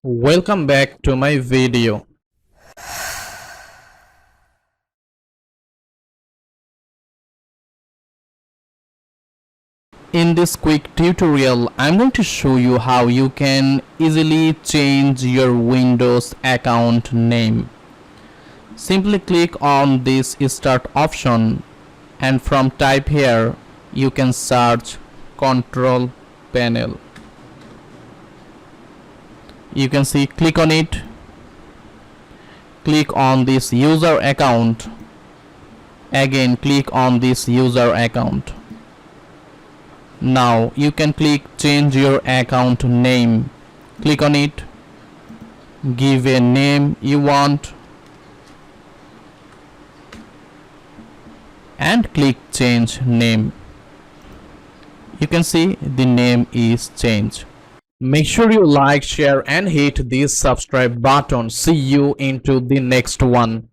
Welcome back to my video. In this quick tutorial, I'm going to show you how you can easily change your Windows account name. Simply click on this start option and from type here you can search control panel. You can see, click on it, click on this user account, again click on this user account. Now you can click change your account name, click on it, give a name you want and click change name. You can see the name is changed. Make sure you like, share and hit this subscribe button. See you into the next one.